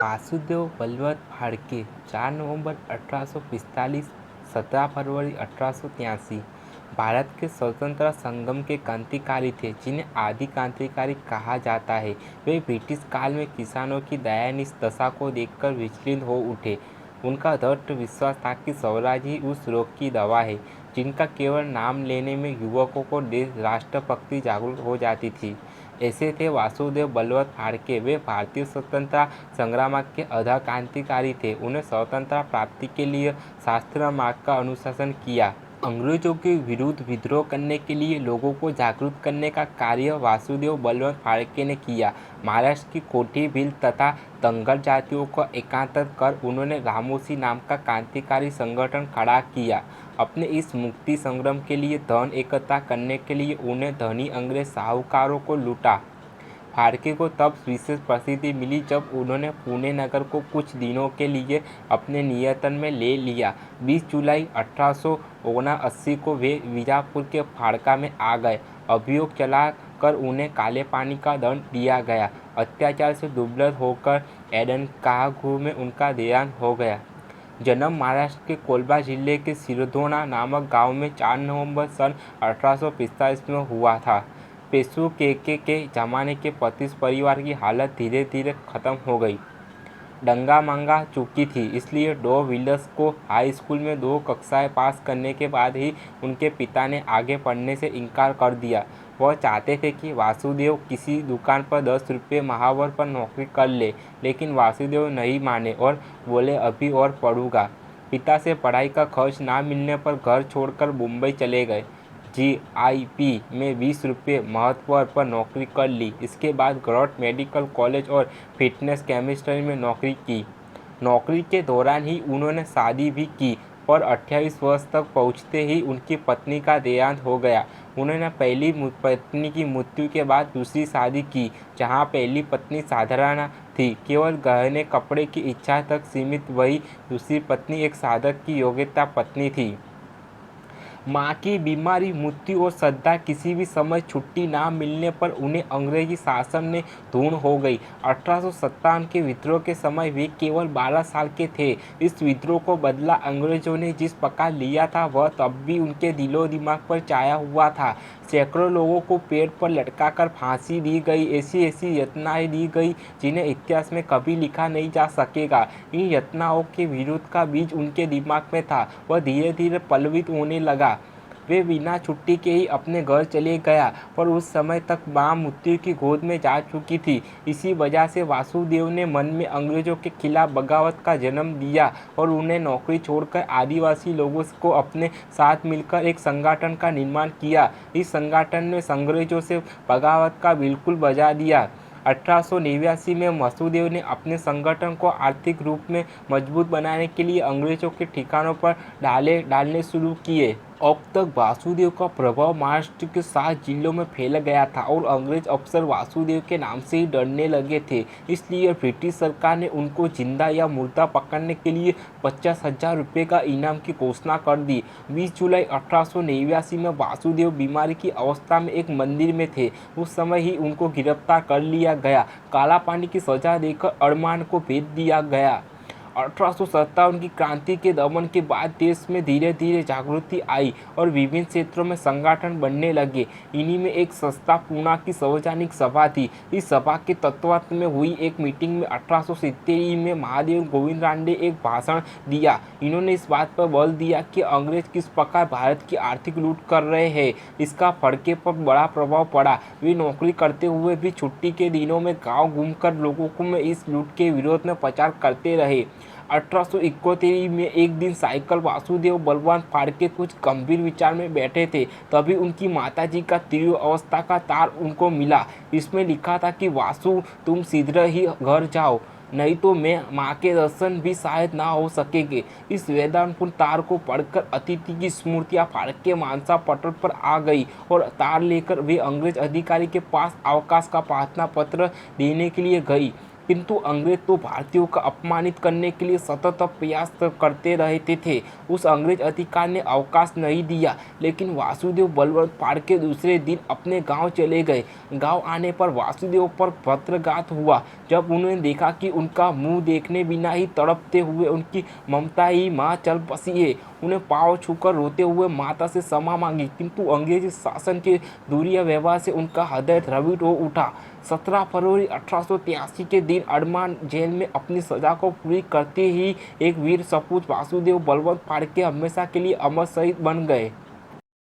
वासुदेव बल्लभ फाड़के 4 नवंबर 1845, 17 फरवरी 1883 भारत के स्वतंत्रता संग्राम के क्रांतिकारी थे, जिन्हें आदि क्रांतिकारी कहा जाता है। वे ब्रिटिश काल में किसानों की दयनीय दशा को देखकर विचलित हो उठे। उनका दृढ़ विश्वास था कि स्वराज ही उस रोग की दवा है, जिनका केवल नाम लेने में युवकों को देश राष्ट्रभक्ति जागरूक हो जाती थी। ऐसे थे वासुदेव बल्लभ फाड़के। वे भारतीय स्वतंत्रता संग्राम के अधा क्रांतिकारी थे। उन्हें स्वतंत्रता प्राप्ति के लिए शास्त्र मार्ग का अनुशासन किया। अंग्रेजों के विरुद्ध विद्रोह करने के लिए लोगों को जागरूक करने का कार्य वासुदेव बल्लभ फाड़के ने किया। महाराष्ट्र की कोठी भील तथा दंगल जातियों को एकांतर कर उन्होंने रामोसी नाम का क्रांतिकारी संगठन खड़ा किया। अपने इस मुक्ति संग्राम के लिए धन एकत्र करने के लिए उन्हें धनी अंग्रेज साहूकारों को लूटा। फाड़के को तब विशेष प्रसिद्धि मिली जब उन्होंने पुणे नगर को कुछ दिनों के लिए अपने नियंत्रण में ले लिया। 20 जुलाई 1879 को वे बीजापुर के फाड़का में आ गए। अभियोग चला कर उन्हें काले पानी का दंड दिया गया। अत्याचार से दुर्बल होकर एडन कारागृह में उनका देहांत हो गया। जन्म महाराष्ट्र के कोलबा जिले के सिरधोना नामक गांव में 4 नवंबर सन 1845 में हुआ था। पेशवे के जमाने के ब्रिटिश परिवार की हालत धीरे धीरे खत्म हो गई। डंगा मंगा चुकी थी, इसलिए डॉ विलियम्स को हाई स्कूल में 2 कक्षाएं पास करने के बाद ही उनके पिता ने आगे पढ़ने से इनकार कर दिया। वह चाहते थे कि वासुदेव किसी दुकान पर 10 रुपये माहवार पर नौकरी कर ले, लेकिन वासुदेव नहीं माने और बोले अभी और पढ़ूंगा। पिता से पढ़ाई का खर्च ना मिलने पर घर छोड़कर मुंबई चले गए। जीआईपी में 20 रुपये माहवार पर नौकरी कर ली। इसके बाद गवर्नमेंट मेडिकल कॉलेज और फिटनेस केमिस्ट्री में नौकरी की। नौकरी के दौरान ही उन्होंने शादी भी की, पर 28 वर्ष तक पहुंचते ही उनकी पत्नी का देहांत हो गया। उन्होंने पहली पत्नी की मृत्यु के बाद दूसरी शादी की, जहां पहली पत्नी साधारण थी, केवल गहने कपड़े की इच्छा तक सीमित। वही दूसरी पत्नी एक साधक की योग्यता पत्नी थी। माँ की बीमारी, मृत्यु और श्रद्धा किसी भी समय छुट्टी ना मिलने पर उन्हें अंग्रेजी शासन में धून हो गई। 1857 के विद्रोह के समय वे केवल 12 साल के थे। इस विद्रोह को बदला अंग्रेजों ने जिस प्रकार लिया था वह तब भी उनके दिलो दिमाग पर छाया हुआ था। सैकड़ों लोगों को पेड़ पर लटकाकर फांसी दी गई। ऐसी ऐसी यातनाएं दी गई जिन्हें इतिहास में कभी लिखा नहीं जा सकेगा। इन यातनाओं के विरोध का बीज उनके दिमाग में था, वह धीरे धीरे पल्लवित होने लगा। वे बिना छुट्टी के ही अपने घर चले गया, पर उस समय तक मां मृत्यु की गोद में जा चुकी थी। इसी वजह से वासुदेव ने मन में अंग्रेजों के खिलाफ बगावत का जन्म दिया और उन्हें नौकरी छोड़कर आदिवासी लोगों को अपने साथ मिलकर एक संगठन का निर्माण किया। इस संगठन ने अंग्रेजों से बगावत का बिल्कुल बजा दिया। 1889 में वासुदेव ने अपने संगठन को आर्थिक रूप में मजबूत बनाने के लिए अंग्रेजों के ठिकानों पर डालने शुरू किए। अब तक वासुदेव का प्रभाव महाराष्ट्र के 7 जिलों में फैल गया था और अंग्रेज अफसर वासुदेव के नाम से ही डरने लगे थे। इसलिए ब्रिटिश सरकार ने उनको जिंदा या मुर्दा पकड़ने के लिए 50,000 रुपये का इनाम की घोषणा कर दी। 20 जुलाई 1889 में वासुदेव बीमारी की अवस्था में एक मंदिर में थे। उस समय ही उनको गिरफ्तार कर लिया गया। काला पानी की सजा देकर अरमान को भेज दिया गया। 1857 की क्रांति के दमन के बाद देश में धीरे धीरे जागृति आई और विभिन्न क्षेत्रों में संगठन बनने लगे। इन्हीं में एक संस्था पूना की सार्वजनिक सभा थी। इस सभा के तत्वावधान में हुई एक मीटिंग में 1870 में महादेव गोविंद रानडे एक भाषण दिया। इन्होंने इस बात पर बल दिया कि अंग्रेज किस प्रकार भारत की आर्थिक लूट कर रहे हैं। इसका फड़के पर बड़ा प्रभाव पड़ा। वे नौकरी करते हुए भी छुट्टी के दिनों में गाँव घूमकर लोगों को में इस लूट के विरोध में प्रचार करते रहे। 1871 में एक दिन साइकिल वासुदेव बलवान फाड़के कुछ गंभीर विचार में बैठे थे, तभी उनकी माताजी का तीव्र अवस्था का तार उनको मिला। इसमें लिखा था कि वासु, तुम शीघ्र ही घर जाओ, नहीं तो मैं माँ के दर्शन भी शायद ना हो सकेंगे। इस वेदनापूर्ण तार को पढ़कर अतिथि की स्मृतियाँ फाड़के मानसा पटल पर आ गई और तार लेकर वे अंग्रेज अधिकारी के पास अवकाश का प्रार्थना पत्र देने के लिए गई। किंतु अंग्रेज तो भारतीयों का अपमानित करने के लिए सतत प्रयास करते रहते थे। उस अंग्रेज अधिकारी ने अवकाश नहीं दिया, लेकिन वासुदेव बलवंत फाड़के दूसरे दिन अपने गांव चले गए। गांव आने पर वासुदेव पर पत्रघात हुआ। जब उन्होंने देखा कि उनका मुंह देखने बिना ही तड़पते हुए उनकी ममता ही माँ चल बसी है, उन्हें पाँव छूकर रोते हुए माता से क्षमा मांगी, किंतु अंग्रेजी शासन के दूरिया व्यवहार से उनका हृदय द्रवित हो उठा। 17 फरवरी 1883 के दिन अंडमान जेल में अपनी सजा को पूरी करते ही एक वीर सपूत वासुदेव बलवंत फाड़के हमेशा के लिए अमर शहीद बन गए।